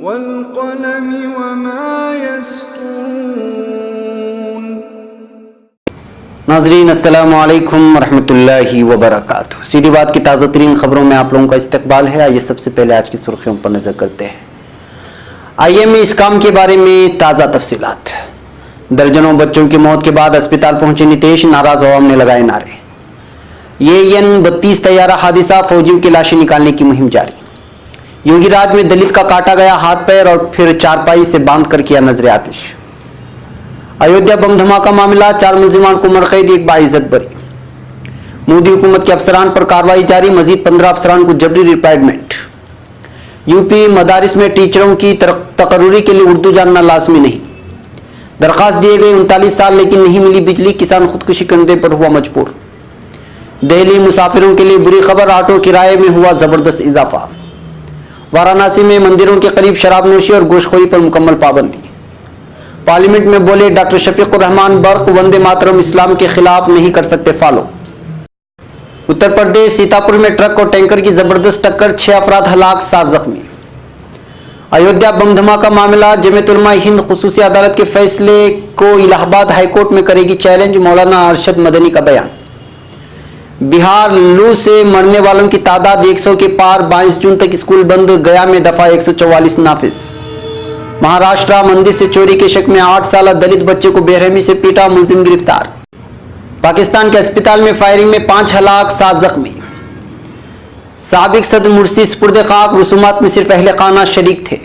वल्क़लमि वमा यस्तून। नाज़रीन अस्सलामु अलैकुम वरहमतुल्लाहि वबरकातुहू। सीधी बात की ताज़ा तरीन खबरों में आप लोगों का इस्तकबाल है। आइए सबसे पहले आज की सुर्खियों पर नजर करते हैं। IMA स्कैम के बारे में ताज़ा तफसीलात। दर्जनों बच्चों की मौत के बाद अस्पताल पहुंचे नीतीश, नाराज अवाम ने लगाए नारे। AN-32 तैयारा हादसा, फौजियों की लाशें निकालने की मुहिम जारी। योगी राज में दलित का काटा गया हाथ पैर और फिर चारपाई से बांध कर किया नजर आतिश। अयोध्या बम धमाका मामला, 4 मुलजिमान को उम्र कैद, एक बाइज्जत बरी। मोदी हुकूमत के अफसरान पर कार्रवाई जारी, मजीद 15 अफसरान को जबरी रिटायरमेंट। यूपी मदारिस में टीचरों की तकर्रुरी के लिए उर्दू जानना लाजमी नहीं। दरखास्त दिए गए 39 साल लेकिन नहीं मिली बिजली, किसान खुदकुशी करने पर हुआ मजबूर। दिल्ली मुसाफिरों के लिए बुरी खबर, ऑटो किराए में हुआ जबरदस्त इजाफा। वाराणसी में मंदिरों के करीब शराबनोशी और गोश्तखोरी पर मुकम्मल पाबंदी। पार्लियामेंट में बोले डॉक्टर शफीकुर रहमान बर्क, वंदे मातरम इस्लाम के खिलाफ नहीं कर सकते फॉलो। उत्तर प्रदेश सीतापुर में ट्रक और टैंकर की जबरदस्त टक्कर, 6 अफराद हलाक, 7 जख्मी। अयोध्या बम धमाका मामला, जमीयत उलमा हिंद खुसूसी अदालत के फैसले को इलाहाबाद हाईकोर्ट में करेगी चैलेंज, मौलाना अरशद मदनी का बयान। बिहार लू से मरने वालों की तादाद 100 के पार, 22 जून तक स्कूल बंद, गया में दफा 144 नाफिज। महाराष्ट्र मंदिर से चोरी के शक में 8 साल दलित बच्चे को बेरहमी से पीटा, मुलजिम गिरफ्तार। पाकिस्तान के अस्पताल में फायरिंग में 5 हलाक, 7 जख्मी। साबिक सदर मुर्सी सुपुर्द खाक, रसूमात में सिर्फ अहले खाना शरीक थे।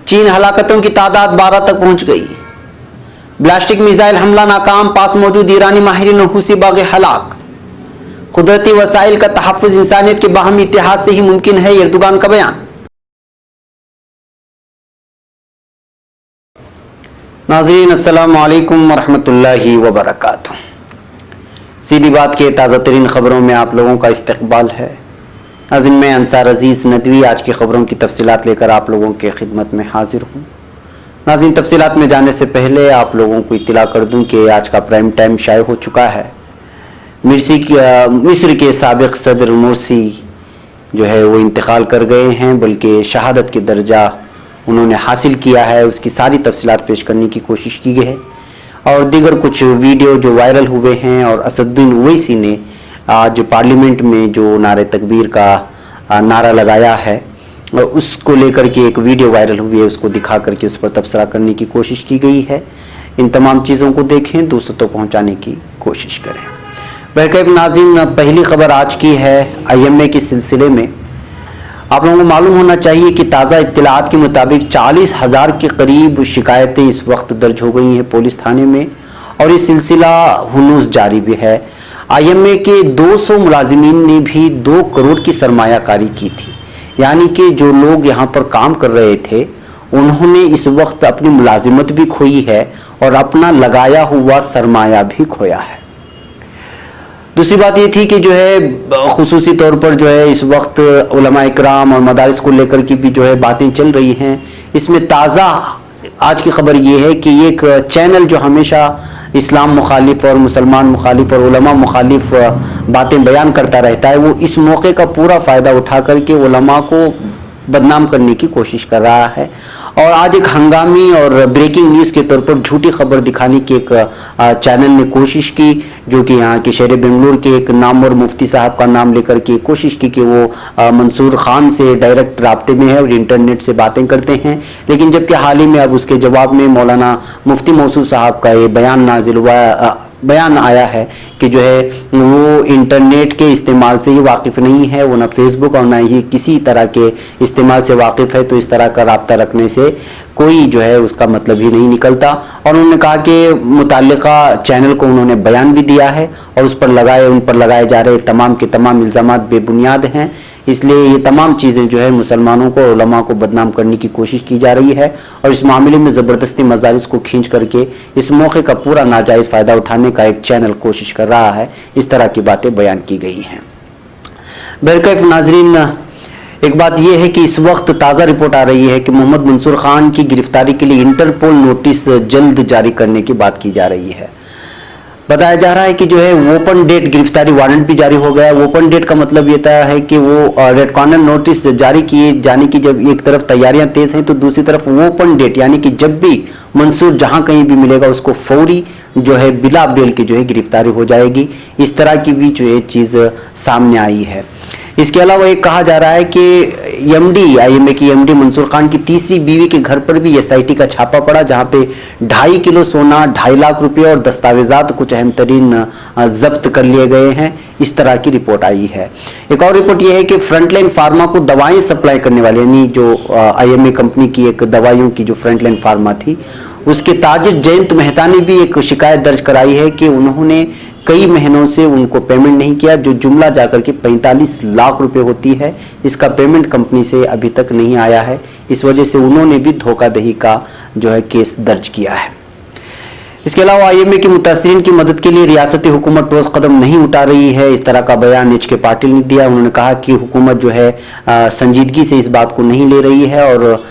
चीन हलाकतों की तादाद 12 तक पहुंच गई। ब्लास्टिक मिसाइल हमला नाकाम, पास मौजूद ईरानी माहिरीन और हुसी बागे हलाक। कुदरती वसाइल का तहफ़्फ़ुज़ इंसानियत के बाहमी इत्तेहाद से ही मुमकिन है, एर्दोगान का बयान। नाज़रीन अस्सलामु अलैकुम वरहमतुल्लाहि वबरकातुहू। सीधी बात के ताज़ा तरीन खबरों में आप लोगों का इस्तकबाल है। नाज़रीन मैं अंसार अजीज़ नदवी आज की खबरों की तफसीलात लेकर आप लोगों के खिदमत में हाजिर हूँ। नाज़रीन तफसीलात में जाने से पहले आप लोगों को इत्तला कर दूँ कि आज का प्राइम टाइम शाये हो चुका है। मिस्र के साबिक सदर मुर्सी जो है वो इंतकाल कर गए हैं, बल्कि शहादत के दर्जा उन्होंने हासिल किया है, उसकी सारी तफसीलात पेश करने की कोशिश की गई है। और दीगर कुछ वीडियो जो वायरल हुए हैं, और असदुद्दीन ओवैसी ने आज पार्लियामेंट में जो नारे तकबीर का नारा लगाया है उसको लेकर के एक वीडियो वायरल हुई है, उसको दिखा करके उस पर तबसरा करने की कोशिश की गई है। इन तमाम चीज़ों को देखें, दूसरों तक पहुँचाने की कोशिश करें। बहरकैफ नाज़रीन पहली खबर आज की है IMA के सिलसिले में। आप लोगों को मालूम होना चाहिए कि ताज़ा इत्तलात के मुताबिक 40,000 के करीब शिकायतें इस वक्त दर्ज हो गई हैं पुलिस थाने में, और ये सिलसिला हुनूस जारी भी है। IMA के 200 मुलाजिमीन ने भी 2 करोड़ की सरमायाकारी की थी, यानी कि जो लोग यहाँ पर काम कर रहे थे उन्होंने इस वक्त अपनी मुलाजिमत भी खोई है और अपना लगाया हुआ सरमाया भी खोया है। दूसरी बात ये थी कि जो है खुसूसी तौर पर जो है इस वक्त उलमा इकराम और मदारिस को लेकर की भी जो है बातें चल रही हैं। इसमें ताज़ा आज की खबर ये है कि एक चैनल जो हमेशा इस्लाम मुखालिफ और मुसलमान मुखालिफ और उलमा मुखालिफ बातें बयान करता रहता है, वो इस मौके का पूरा फ़ायदा उठा करके उलमा को बदनाम करने की कोशिश कर रहा है। और आज एक हंगामी और ब्रेकिंग न्यूज़ के तौर पर झूठी खबर दिखाने की एक चैनल ने कोशिश की, जो कि यहाँ के शहर बेंगलुरु के एक नामवर मुफ्ती साहब का नाम लेकर के कोशिश की कि वो मंसूर खान से डायरेक्ट राब्ते में है और इंटरनेट से बातें करते हैं। लेकिन जबकि हाल ही में अब उसके जवाब में मौलाना मुफ्ती मौसूद साहब का ये बयान आया है कि जो है वो इंटरनेट के इस्तेमाल से ही वाकिफ़ नहीं है, वो ना फेसबुक और ना ही किसी तरह के इस्तेमाल से वाकिफ़ है, तो इस तरह का राब्ता रखने से कोई जो है उसका मतलब ही नहीं निकलता। और उन्होंने कहा कि मुताल्लिका चैनल को उन्होंने बयान भी दिया है और उन पर लगाए जा रहे तमाम के तमाम इल्ज़ामात बेबुनियाद हैं, इसलिए ये तमाम चीज़ें जो है मुसलमानों को, उलमा को बदनाम करने की कोशिश की जा रही है। और इस मामले में ज़बरदस्ती मजालिस को खींच करके इस मौके का पूरा नाजायज़ फ़ायदा उठाने का एक चैनल कोशिश कर रहा है। इस तरह की बातें बयान की गई हैं। बहरकैफ नाजरीन एक बात यह है कि इस वक्त ताज़ा रिपोर्ट आ रही है कि मोहम्मद मंसूर खान की गिरफ्तारी के लिए इंटरपोल नोटिस जल्द जारी करने की बात की जा रही है। बताया जा रहा है कि जो है ओपन डेट गिरफ्तारी वारंट भी जारी हो गया। ओपन डेट का मतलब ये है कि वो रेड कॉर्नर नोटिस जारी किए जाने की जब एक तरफ तैयारियां तेज हैं तो दूसरी तरफ ओपन डेट, यानी कि जब भी मंसूर जहां कहीं भी मिलेगा उसको फौरी जो है बिला बेल की जो है गिरफ्तारी हो जाएगी। इस तरह की भी जो है चीज सामने आई है। इसके अलावा एक कहा जा रहा है कि एमडी आईएमए की एमडी मंसूर खान की तीसरी बीवी के घर पर भी एसआईटी का छापा पड़ा, जहां पे 2.5 किलो सोना, 2.5 लाख रुपए और दस्तावेजात कुछ अहम तरीन जब्त कर लिए गए हैं। इस तरह की रिपोर्ट आई है। एक और रिपोर्ट यह है कि फ्रंटलाइन फार्मा को दवाएं सप्लाई करने वाले, यानी जो आईएमए कंपनी की एक दवाइयों की जो फ्रंटलाइन फार्मा थी, उसके ताजिर जयंत मेहता ने भी एक शिकायत दर्ज कराई है कि उन्होंने कई महीनों से उनको पेमेंट नहीं किया, जो जुमला जाकर के 45 लाख रुपए होती है। इसका पेमेंट कंपनी से अभी तक नहीं आया है। इस वजह से उन्होंने भी धोखाधड़ी का जो है केस दर्ज किया है। इसके अलावा आईएमए के मुतासरीन की मदद के लिए रियासती हुकूमत ठोस कदम नहीं उठा रही है, इस तरह का बयान एचके पाटिल ने दिया। उन्होंने कहा कि हुकूमत जो है संजीदगी से इस बात को नहीं ले रही है और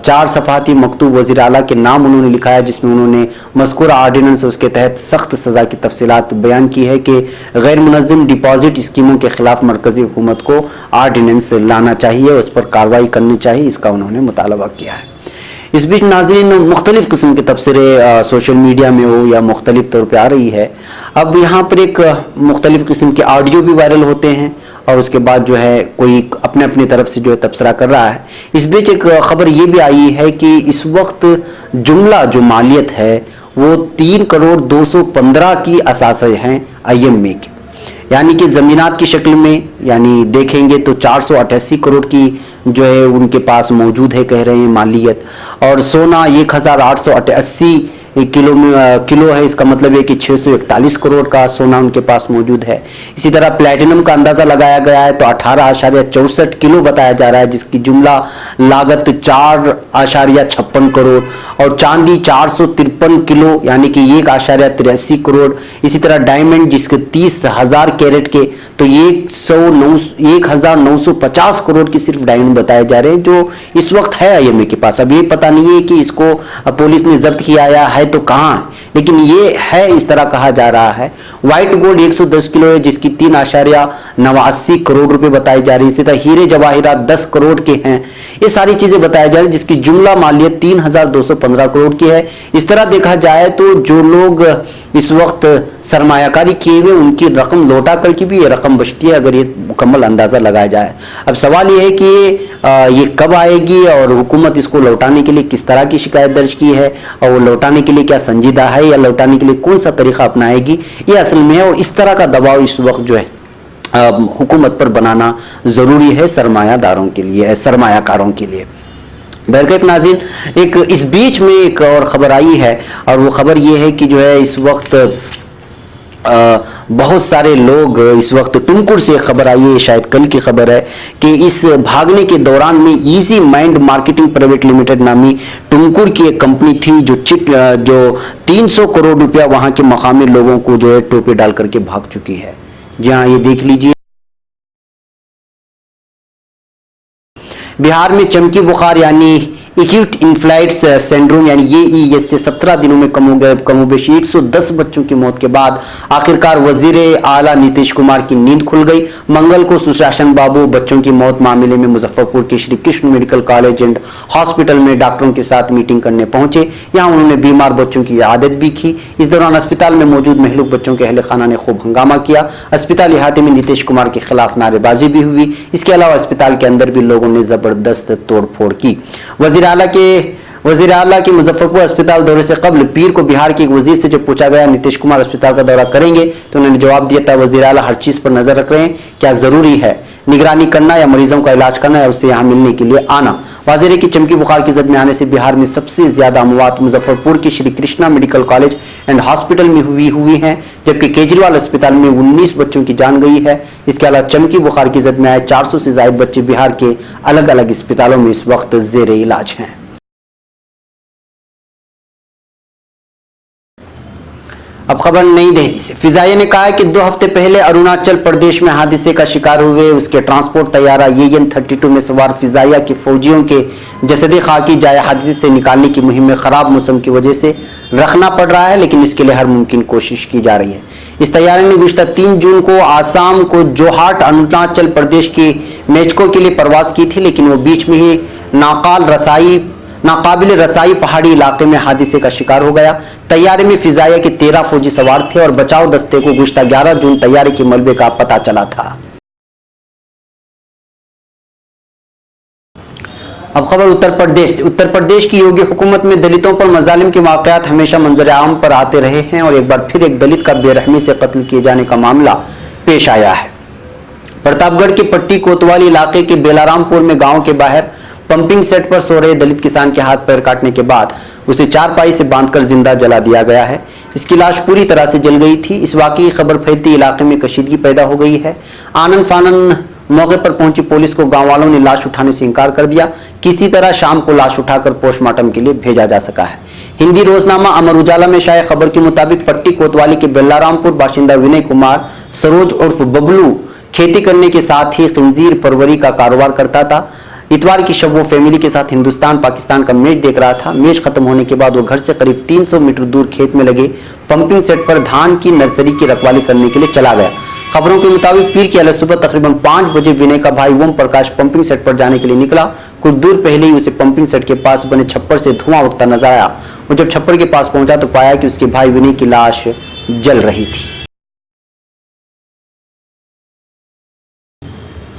4 सफाती मकतूब वज़ीर आला के नाम उन्होंने लिखा है, जिसमें उन्होंने मज़कूरा आर्डिनेंस उसके तहत सख्त सज़ा की तफसीलात बयान की है कि गैर मुनज़्ज़म डिपॉजिट स्कीमों के खिलाफ मरकजी हुकूमत को आर्डिनेंस लाना चाहिए, उस पर कार्रवाई करनी चाहिए, इसका उन्होंने मुतालबा किया है। इस बीच नाज़रीन, मुख्तलिफ किस्म के तबसरे सोशल मीडिया में हो या मुख्तलिफ तौर पर आ रही है। अब यहाँ पर एक मुख्तलिफ किस्म के ऑडियो भी वायरल होते हैं और उसके बाद जो है कोई अपने अपनी तरफ से जो है तबसरा कर रहा है। इस बीच एक खबर ये भी आई है कि इस वक्त जुमला जो मालियत है वो 3 करोड़ 215 की असासे हैं आईएमए की, यानी कि ज़मीनात की शक्ल में यानी देखेंगे तो 488 करोड़ की जो है उनके पास मौजूद है, कह रहे हैं मालियत। और सोना 1888 किलो है, इसका मतलब है कि 641 करोड़ का सोना उनके पास मौजूद है। इसी तरह प्लैटिनम का अंदाजा लगाया गया है तो 18.64 किलो बताया जा रहा है, जिसकी जुमला लागत 4.56 करोड़, और चांदी 453 किलो यानी कि 1.83 करोड़। इसी तरह डायमंड जिसके 30,000 कैरेट के तो 1950 करोड़ की सिर्फ डायमंड बताए जा रहे हैं, जो इस वक्त है आईएमए के पास। अब ये पता नहीं है कि इसको पुलिस ने जब्त किया है तो कहां है, लेकिन ये है, इस तरह कहा जा रहा है। व्हाइट गोल्ड 110 किलो है, जिसकी 3.89 करोड़ रुपए बताई जा रही है। इसी तरह हीरे जवाहिरात 10 करोड़ के हैं। ये सारी चीजें बताई जा रही है, जिसकी जुमला मालियत 3,215 करोड़ की है। इस तरह देखा जाए तो जो लोग इस वक्त सरमायाकारी किए हुए उनकी रकम लौटा करके भी ये रकम बचती है, अगर ये मुकम्मल अंदाजा लगाया जाए। अब सवाल ये है कि ये कब आएगी और हुकूमत इसको लौटाने के लिए किस तरह की शिकायत दर्ज की है, और वो लौटाने के लिए क्या संजीदा है या लौटाने के लिए कौन सा तरीका अपनाएगी, ये असल में है। और इस तरह का दबाव इस वक्त जो है हुकूमत पर बनाना जरूरी है सरमायादारों के लिए, सरमायाकारों के लिए। बहरकैफ नाज़रीन, एक इस बीच में एक और ख़बर आई है और वो ख़बर ये है कि जो है इस वक्त बहुत सारे लोग इस वक्त टुमकुर से खबर आई है, शायद कल की खबर है, कि इस भागने के दौरान में easy mind marketing private limited नामी टुमकुर की एक कंपनी थी जो 300 करोड़ रुपया वहां के मकामी लोगों को जो है टोपे डाल करके भाग चुकी है। जी हाँ, ये देख लीजिए, बिहार में चमकी बुखार यानी एक्यूट इन्फ्लाइट्स सिंड्रोम यानी AES से 17 दिनों में कमोबेश 110 बच्चों की मौत के बाद आखिरकार वजीर आला नीतीश कुमार की नींद खुल गई। मंगल को सुशासन बाबू बच्चों की मौत मामले में मुजफ्फरपुर के Shri Krishna medical college and hospital में डॉक्टरों के साथ मीटिंग करने पहुंचे। यहां उन्होंने बीमार बच्चों की इयादत भी की। इस दौरान अस्पताल में मौजूद महलूक बच्चों के अहले खाना ने खूब हंगामा किया। अस्पताल इहाते में नीतीश कुमार के खिलाफ नारेबाजी भी हुई। इसके अलावा अस्पताल के अंदर भी लोगों ने जबरदस्त तोड़फोड़ की। वज़ीर आला के मुजफ्फरपुर अस्पताल दौरे से कबल पीर को बिहार के एक वजीर से जब पूछा गया नीतीश कुमार अस्पताल का दौरा करेंगे तो उन्होंने जवाब दिया था, वज़ीर आला हर चीज पर नजर रख रहे हैं, क्या जरूरी है निगरानी करना या मरीजों का इलाज करना या उससे यहाँ मिलने के लिए आना। वाज़ेह की चमकी बुखार की जद में आने से बिहार में सबसे ज्यादा अमवात मुजफ्फरपुर के Shri Krishna medical college and hospital में हुई हैं, जबकि केजरीवाल अस्पताल में 19 बच्चों की जान गई है। इसके अलावा चमकी बुखार की जद में आए 400 से ज्यादा बच्चे बिहार के अलग अलग अस्पतालों में इस वक्त जेर इलाज हैं। अब खबर नई दिल्ली से। फिजाइया ने कहा है कि 2 हफ्ते पहले अरुणाचल प्रदेश में हादसे का शिकार हुए उसके ट्रांसपोर्ट तैयारा YN-32 में सवार फिजाइया के फौजियों के जसद खाकी जाए हादसे से निकालने की मुहिम में खराब मौसम की वजह से रखना पड़ रहा है, लेकिन इसके लिए हर मुमकिन कोशिश की जा रही है। इस तैयारे ने गुज़िश्ता 3 जून को आसाम को जोहाट अरुणाचल प्रदेश के मेचको के लिए परवाज की थी, लेकिन वो बीच में ही नाकाबिल रसाई पहाड़ी इलाके में हादसे का शिकार हो गया। तैयारे में फिजाइया के 13 फौजी सवार थे और बचाव दस्ते को गुज़िश्ता 11 जून तैयारे के मलबे का पता चला था। अब खबर उत्तर प्रदेश से। उत्तर प्रदेश की योगी हुकूमत में दलितों पर मजालिम के वाकयात हमेशा मंजर आम पर आते रहे हैं और एक बार फिर एक दलित का बेरहमी से कत्ल किए जाने का मामला पेश आया है। प्रतापगढ़ के पट्टी कोतवाली इलाके के बेलारामपुर में गांव के बाहर पंपिंग सेट पर सो रहे दलित किसान के हाथ पैर काटने के बाद उसे चारपाई से बांधकर जिंदा जला दिया गया है। इसकी लाश पूरी तरह से जल गई थी। इस वाकई की खबर फैलती इलाके में कशीदगी पैदा हो गई है। आनन फानन मौके पर पहुंची पुलिस को गांव वालों ने लाश उठाने से इनकार कर दिया। किसी तरह शाम को लाश उठाकर पोस्टमार्टम के लिए भेजा जा सका है। हिंदी रोजनामा अमर उजाला में शाये खबर के मुताबिक पट्टी कोतवाली के बेलारामपुर बाशिंदा विनय कुमार सरोज उर्फ बबलू खेती करने के साथ ही खंजीर परवरी का कारोबार करता था। इतवार की शब वो फैमिली के साथ हिंदुस्तान पाकिस्तान का मैच देख रहा था। मैच खत्म होने के बाद वो घर से करीब 300 मीटर दूर खेत में लगे पंपिंग सेट पर धान की नर्सरी की रखवाली करने के लिए चला गया। खबरों के मुताबिक पीर की अलग सुबह तकरीबन 5 बजे विनय का भाई ओम प्रकाश पंपिंग सेट पर जाने के लिए निकला। कुछ दूर पहले ही उसे पंपिंग सेट के पास बने छप्पर से धुआं उठता नजर आया। वो जब छप्पर के पास पहुंचा तो पाया कि उसके भाई विनय की लाश जल रही थी।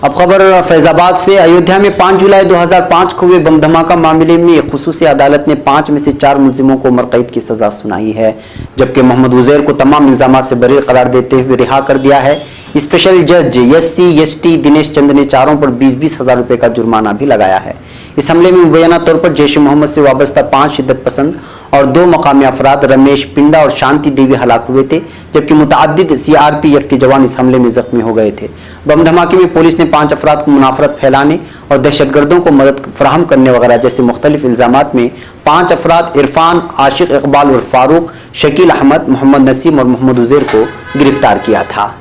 अब खबर फैजाबाद से। अयोध्या में 5 जुलाई 2005 को हुए बम धमाका मामले में एक खुसूसी अदालत ने 5 में से 4 मुलजिमों को उम्र कैद की सजा सुनाई है, जबकि मोहम्मद उजैर को तमाम इल्जामात से बरी करार देते हुए रिहा कर दिया है। स्पेशल जज SC/ST दिनेश चंद ने चारों पर 20-20 हजार रुपए का जुर्माना भी लगाया है। इस हमले में मुबैना तौर पर जैश मोहम्मद से वाबस्ता 5 शिद्दत पसंद और 2 मकामी अफराद रमेश पिंडा और शांति देवी हलाक हुए थे, जबकि मुतअद्दिद CRPF के जवान इस हमले में जख्मी हो गए थे। बम धमाके में पुलिस ने 5 अफराद को मुनाफरत फैलाने और दहशतगर्दों को मदद फराहम करने वगैरह जैसे मुख्तलिफ इल्जामात में 5 अफराद इरफान, आशिक इकबाल और फारूक, शकील अहमद, मोहम्मद नसीम और मोहम्मद उजैर को गिरफ्तार किया था।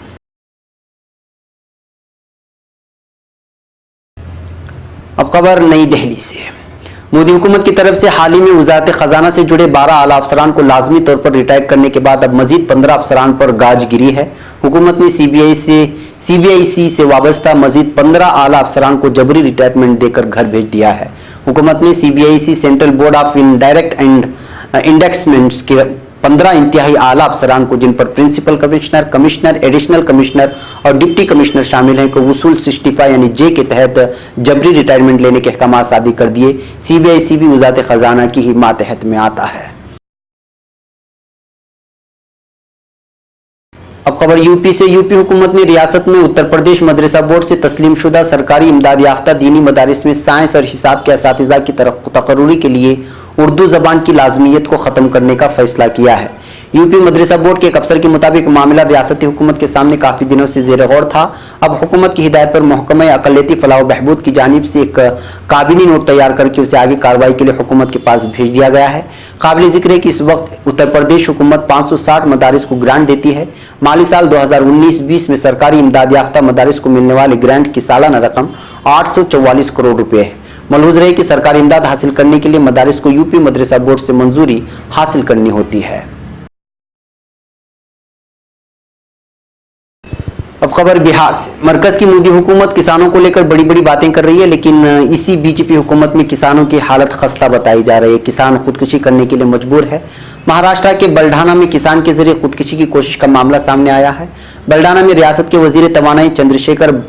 अब खबर नई दिल्ली से। मोदी हुकूमत की तरफ से हाल ही में वजारत खजाना से जुड़े 12 आला अफसरान को लाजमी तौर पर रिटायर करने के बाद अब मजीद 15 अफसरान पर गाज गिरी है। हुकूमत ने CBIC से वाबस्ता मजीद 15 आला अफसरान को जबरी रिटायरमेंट देकर घर भेज दिया है। हुकूमत ने CBIC central board of indirect and इंडेक्समेंट्स के 15 इंतहाई आला अफसरान को, जिन पर principal commissioner, commissioner, additional commissioner और डिप्टी कमिश्नर शामिल हैं, को वसूल 65 यानी J के तहत जबरी रिटायरमेंट लेने के अहकाम सादी कर दिए। CBIC भी वजारत खजाना की ही मातहत में आता है। अब खबर यूपी से। यूपी हुकूमत ने रियासत में उत्तर प्रदेश मदरसा बोर्ड से तस्लीम शुदा सरकारी इमदाद याफ्ता दीनी मदारिस में साइंस और हिसाब के असातिज़ा की तकर्रुरी के लिए उर्दू जबान की लाजमियत को ख़त्म करने का फैसला किया है। यूपी मदरसा बोर्ड के एक अफसर के मुताबिक मामला रियासती हुकूमत के सामने काफ़ी दिनों से ज़ेर गौर था। अब हुकूमत की हिदायत पर महकमा अक़लियती फलाह व बहबूद की जानिब से एक काबिनी नोट तैयार करके उसे आगे कार्रवाई के लिए हुकूमत के पास भेज दिया गया है। काबिल ज़िक्र है कि इस वक्त उत्तर प्रदेश हुकूमत 560 मदारिस को ग्रांट देती है। माली साल 2019-20 में सरकारी इमदाद याफ्ता मदारिस को मिलने वाले ग्रांट की सालाना रकम 844 करोड़ रुपये है। मलहूज रहे कि सरकारी इमदाद हासिल करने के लिए मदारिस को यूपी मदरसा बोर्ड से मंजूरी हासिल करनी होती है। अब खबर बिहार से। मरकज की मोदी हुकूमत किसानों को लेकर बड़ी बड़ी बातें कर रही है, लेकिन इसी बीजेपी हुकूमत में किसानों की हालत खस्ता बताई जा रही है। किसान खुदकुशी करने के लिए मजबूर है। महाराष्ट्र के बलढाना में किसान के जरिए खुदकुशी की कोशिश का मामला सामने आया है। बलढाना में रियासत के वजीर तवानाई चंद्रशेखर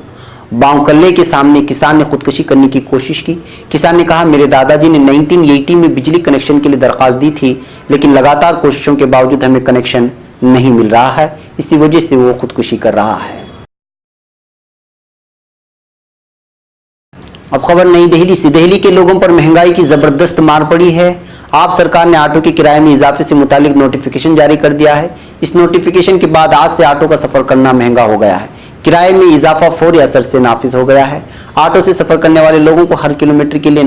बावकल्ले के सामने किसान ने खुदकुशी करने की कोशिश की। किसान ने कहा, मेरे दादाजी ने 1980 में बिजली कनेक्शन के लिए दरख्वास्त दी थी, लेकिन लगातार कोशिशों के बावजूद हमें कनेक्शन नहीं मिल रहा है, इसी वजह से वो खुदकुशी कर रहा है। अब खबर नई दिल्ली से। दिल्ली के लोगों पर महंगाई की जबरदस्त मार पड़ी है। आप सरकार ने ऑटो के किराए में इजाफे से मुतालिक नोटिफिकेशन जारी कर दिया है। इस नोटिफिकेशन के बाद आज से ऑटो का सफर करना महंगा हो गया है। किराए में इजाफा फौरी असर से नाफिज हो गया है। ऑटो से सफर करने वाले लोगों को हर किलोमीटर के लिए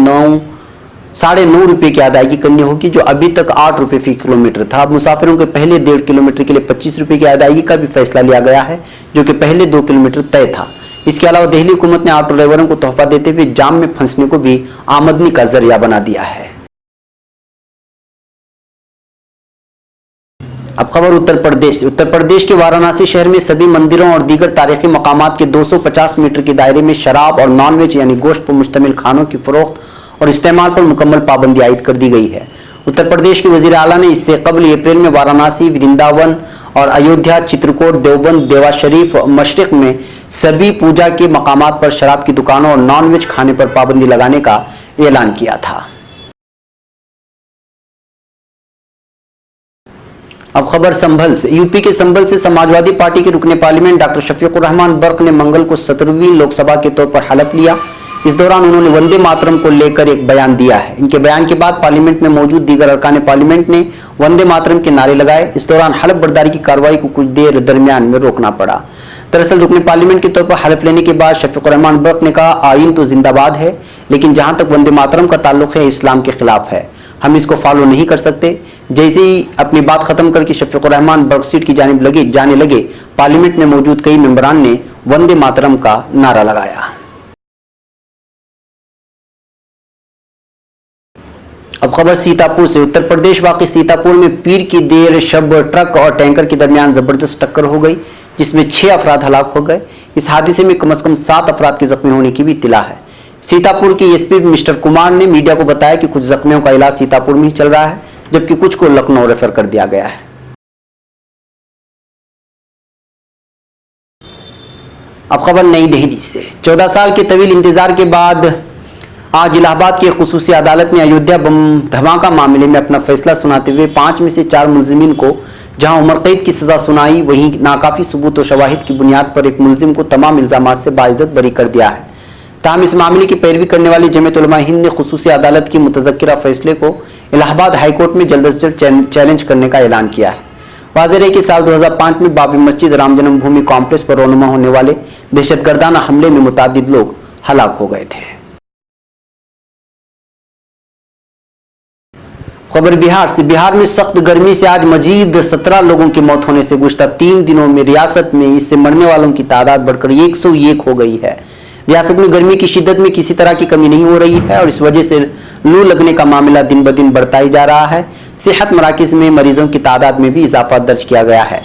9.5 रुपये की अदायगी करनी होगी, जो अभी तक 8 रुपये फी किलोमीटर था। अब मुसाफिरों के पहले 1.5 किलोमीटर के लिए 25 रुपये की अदायगी का भी फैसला लिया गया है, जो कि पहले 2 किलोमीटर तय था। इसके अलावा दिल्ली हुकूमत ने ऑटो ड्राइवरों को तोहफा देते हुए जाम में फंसने को भी आमदनी का जरिया बना दिया है। अब खबर उत्तर प्रदेश से। उत्तर प्रदेश के वाराणसी शहर में सभी मंदिरों और दीगर तारीखी मकामात के 250 मीटर के दायरे में शराब और नॉनवेज यानी गोश्त पर मुश्तमिल खानों की फरोख्त और इस्तेमाल पर मुकम्मल पाबंदी आयद कर दी गई है। उत्तर प्रदेश के वजीर आला ने इससे कबल अप्रैल में वाराणसी, वृंदावन और अयोध्या, चित्रकूट, देवबंद, देवा शरीफ और मशरिक में सभी पूजा के मकामात पर शराब की दुकानों और नॉनवेज खाने पर पाबंदी लगाने का ऐलान किया था। अब खबर संभल से। यूपी के संभल से समाजवादी पार्टी के रुकने पार्लियामेंट डॉक्टर शफीकुर रहमान बर्क ने मंगल को 17वीं लोकसभा के तौर पर हलफ लिया। इस दौरान उन्होंने वंदे मातरम को लेकर एक बयान दिया है। इनके बयान के बाद पार्लियामेंट में मौजूद दीगर अरकान पार्लियामेंट ने वंदे मातरम के नारे लगाए। इस दौरान हलफ बर्दारी की कार्रवाई को कुछ देर दरमियान में रोकना पड़ा। दरअसल रुकने पार्लियामेंट के तौर पर हलफ लेने के बाद शफीकुर रहमान बर्क ने कहा, आइन तो जिंदाबाद है, लेकिन जहां तक वंदे मातरम का ताल्लुक है इस्लाम के खिलाफ है, हम इसको फॉलो नहीं कर सकते। जैसे ही अपनी बात खत्म करके शफीकुर रहमान बर्क सीट की जानिब जाने लगे, पार्लियामेंट में मौजूद कई मेंबरान ने वंदे मातरम का नारा लगाया। अब खबर सीतापुर से। उत्तर प्रदेश वाक़ई सीतापुर में पीर की देर शब ट्रक और टैंकर के दरमियान जबरदस्त टक्कर हो गई, जिसमें 6 अफराद हलाक हो गए। इस हादसे में कम से कम 7 अफराद के जख्मी होने की भी इत्तला है। सीतापुर के एसपी मिस्टर कुमार ने मीडिया को बताया कि कुछ जख्मियों का इलाज सीतापुर में ही चल रहा है, जबकि कुछ को लखनऊ रेफर कर दिया गया है। अब खबर नई दिल्ली से। 14 साल के तवील इंतजार के बाद आज इलाहाबाद की खुसूसी अदालत ने अयोध्या बम धमाका मामले में अपना फैसला सुनाते हुए 5 में से 4 मुलजिमीन को जहां उम्र कैद की सजा सुनाई, वहीं नाकाफी सबूत और शवाहिद की बुनियाद पर एक मुलजिम को तमाम इल्जामात से बाइज्जत बरी कर दिया है। ताहम इस मामले की पैरवी करने वाली जमीयत उलमा हिंद ने खुसूसी अदालत की मुतज़क्किरा फैसले को इलाहाबाद हाईकोर्ट में जल्द से जल्द चैलेंज करने का ऐलान किया है। वाज़ेह है कि साल 2005 में बाबरी मस्जिद राम जन्मभूमि कॉम्प्लेक्स पर रोनुमा होने वाले दहशतगर्दाना हमले में मुतादिद लोग हलाक हो गए थे। खबर बिहार से। बिहार में सख्त गर्मी से आज मजीद 17 लोगों की मौत होने से गुज़श्ता 3 दिनों में रियासत में इससे मरने वालों की तादाद बढ़कर 101 हो गई है। रियासत में गर्मी की शिद्दत में किसी तरह की कमी नहीं हो रही है और इस वजह से लू लगने का मामला दिन ब दिन बढ़ता ही जा रहा है। सेहत मराकज़ में मरीजों की तादाद में भी इजाफा दर्ज किया गया है।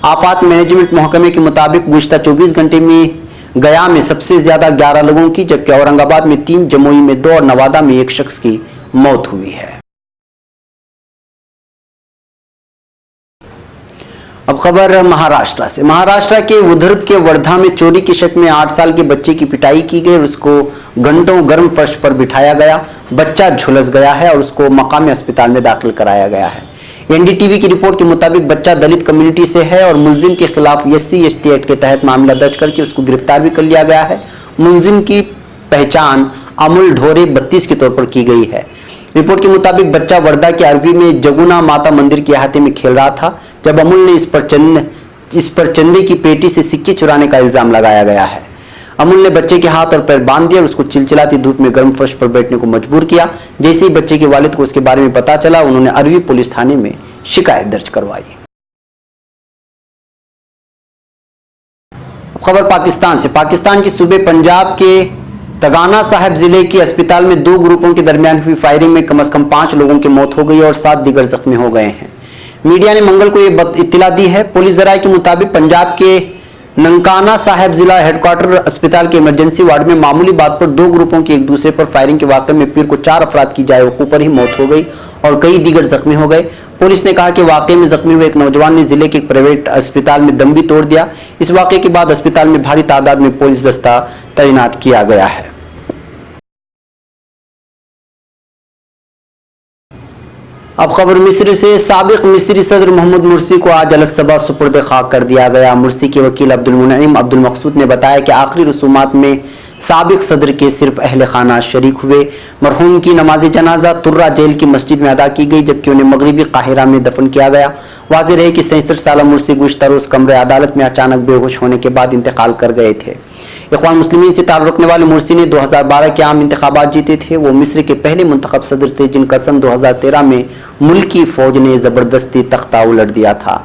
आफात मैनेजमेंट महकमे के मुताबिक गुज़श्ता 24 घंटे में गया में सबसे ज्यादा 11 लोगों की, जबकि औरंगाबाद में 3, जमुई में 2 और नवादा में 1 शख्स की मौत हुई है। अब खबर महाराष्ट्र से। महाराष्ट्र के विदर्भ के वर्धा में चोरी के शक में 8 साल के बच्चे की पिटाई की गई और उसको घंटों गर्म फर्श पर बिठाया गया। बच्चा झुलस गया है और उसको मकामी अस्पताल में दाखिल कराया गया है। एनडीटीवी की रिपोर्ट के मुताबिक बच्चा दलित कम्युनिटी से है और मुलजिम के खिलाफ SC/ST एक्ट के तहत मामला दर्ज करके उसको गिरफ्तार भी कर लिया गया है। मुलजिम की पहचान अमूल ढोरे 32 के तौर पर की गई है। रिपोर्ट के मुताबिक बच्चा वर्धा के अरवी में जगुना माता मंदिर के अहाते में खेल रहा था जब अमूल ने इस पर चंदे की पेटी से सिक्के चुराने का इल्जाम लगाया गया है। अमूल ने बच्चे के हाथ और पैर बांध दिए और उसको चिलचिलाती धूप में गर्म फर्श पर बैठने को मजबूर किया। जैसे ही बच्चे के वालिद को उसके बारे में पता चला, उन्होंने अरवी पुलिस थाने में शिकायत दर्ज करवाई। खबर पाकिस्तान से। पाकिस्तान के सूबे पंजाब के तगाना साहिब जिले के अस्पताल में 2 ग्रुपों के दरमियान हुई फायरिंग में कम से कम 5 लोगों की मौत हो गई और 7 दीगर जख्मी हो गए हैं। मीडिया ने मंगल को यह इत्तला दी है। पुलिस जराये के मुताबिक पंजाब के ननकाना साहिब जिला हेडक्वार्टर अस्पताल के इमरजेंसी वार्ड में मामूली बात पर 2 ग्रुपों की एक दूसरे पर फायरिंग के वाकये में पीर को 4 अफराद की जाए वकूफ पर ही मौत हो गई और कई दीगर जख्मी हो गए। पुलिस ने कहा कि वाकये में जख्मी हुए एक नौजवान ने जिले के एक प्राइवेट अस्पताल में दम भी तोड़ दिया। इस वाकये के बाद अस्पताल में भारी तादाद में पुलिस दस्ता तैनात किया गया है। अब खबर मिस्र से। साबिक मिस्री सदर मोहम्मद मुर्सी को आज अलसबा सुपुर्द खाक कर दिया गया। मुर्सी के वकील अब्दुल मुनईम अब्दुल मकसूद ने बताया कि आखिरी रसूमात में साबिक सदर के सिर्फ अहल खाना शरीक हुए। मरहूम की नमाज जनाजा तुर्रा जेल की मस्जिद में अदा की गई जबकि उन्हें मगरबी काहिरा में दफन किया गया। वाज़ेह है कि 67 साल मुर्सी गुज़श्ता रोज़ कमरे अदालत में अचानक बेहोश होने के बाद इंतकाल कर गए थे। इख्वान मुस्लिमीन से ताल्लुक़ रखने वाले मुर्सी ने 2012 के आम इंतखाबात जीते थे। वो मिस्र के पहले मुंतखब सदर थे जिनका सन 2013 में मुल्की फौज ने ज़बरदस्ती तख्ता उलट दिया था।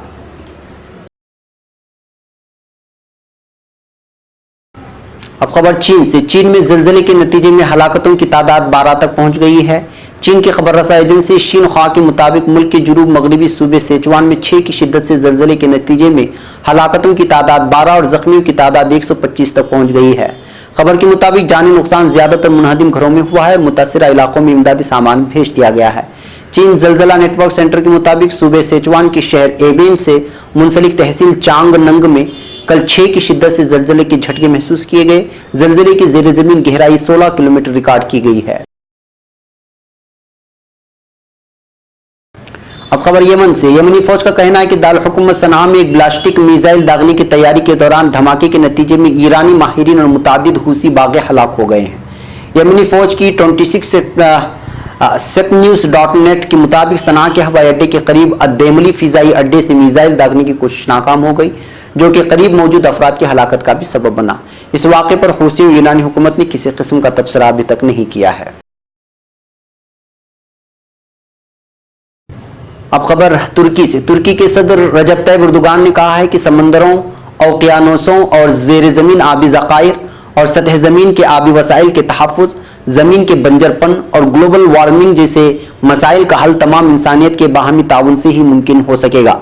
अब खबर चीन से। चीन में ज़लज़ले के नतीजे में हलाकतों की तादाद 12 तक पहुंच गई है। चीन की खबर रसा एजेंसी शिनहुआ के मुताबिक मुल्क के जुनूब मगरबी सूबे सिचुआन में 6 की शिद्दत से ज़लज़ले के नतीजे में हलाकतों की तादाद 12 और जख्मियों की तादाद 125 तक पहुंच गई है। खबर के मुताबिक जानी नुकसान ज्यादातर मुनहदिम घरों में हुआ है। मुतासिरा इलाकों में इमदादी सामान भेज दिया गया है। चीन ज़लज़ला नेटवर्क सेंटर के मुताबिक सूबे सिचुआन के शहर एबेन से मुंसलिक तहसील चांगनंग में कल 6 की शिद्दत से ज़लज़ले के झटके महसूस किए गए। ज़लज़ले की ज़ेर ज़मीन गहराई 16 किलोमीटर रिकॉर्ड की गई है। अब खबर यमन से। यमनी फौज का कहना है कि दारुल हुकूमत सनआ में एक ब्लास्टिक मिसाइल दागने की तैयारी के दौरान धमाके के नतीजे में ईरानी माहिरीन और मुतादिद हूसी बागे हलाक हो गए हैं। यमनी फौज की 26 secnews.net के मुताबिक सनआ के हवाई अड्डे के करीब अद्देमली फिजाई अड्डे से मिसाइल दागने की कोशिश नाकाम हो गई, जो कि करीब मौजूद अफराद की हलाकत का भी सबब बना। इस वाक़े पर हूसी और ईरानी हुकूमत ने किसी किस्म का तबसरा अभी तक नहीं किया है। अब खबर तुर्की से। तुर्की के सदर रजब तैयब एर्दोगान ने कहा है कि समंदरों, ओकियानोसों और ज़ेर ज़मीन आबी ज़खायर और सतह ज़मीन के आबी वसाइल के तहफ़्फ़ुज़, ज़मीन के बंजरपन और ग्लोबल वार्मिंग जैसे मसाइल का हल तमाम इंसानियत के बाहमी ताउन से ही मुमकिन हो सकेगा।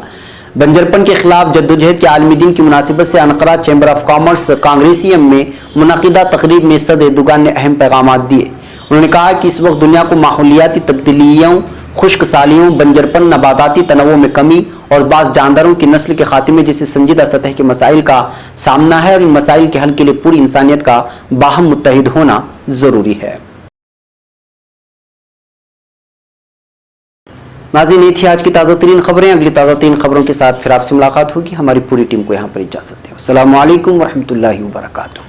बंजरपन के खिलाफ जद्दोजहद के आलमी दिन की मुनासिबत से अनकरा चैम्बर ऑफ कॉमर्स कांग्रेसियम में मुनक़िदा तकरीब में सदर एर्दोगान ने अहम पैगाम दिए। उन्होंने कहा कि इस वक्त दुनिया को माहौलियाती तब्दीलियों, खुश्क सालियों, बंजरपन, नबाताती तनवुं में कमी और बाज़ जानदारों की नस्ल के खात्मे जैसे संजीदा सतह के मसाइल का सामना है और इन मसाइल के हल के लिए पूरी इंसानियत का बाहम मुत्तहिद होना ज़रूरी है। नाज़रीन, ये थी आज की ताज़ा तरीन खबरें। अगली ताज़ा तरीन खबरों के साथ फिर आपसे मुलाकात होगी। हमारी पूरी टीम को यहाँ पर इजाज़त है। अस्सलामु अलैकुम वरहमतुल्लाहि वबरकातुहू।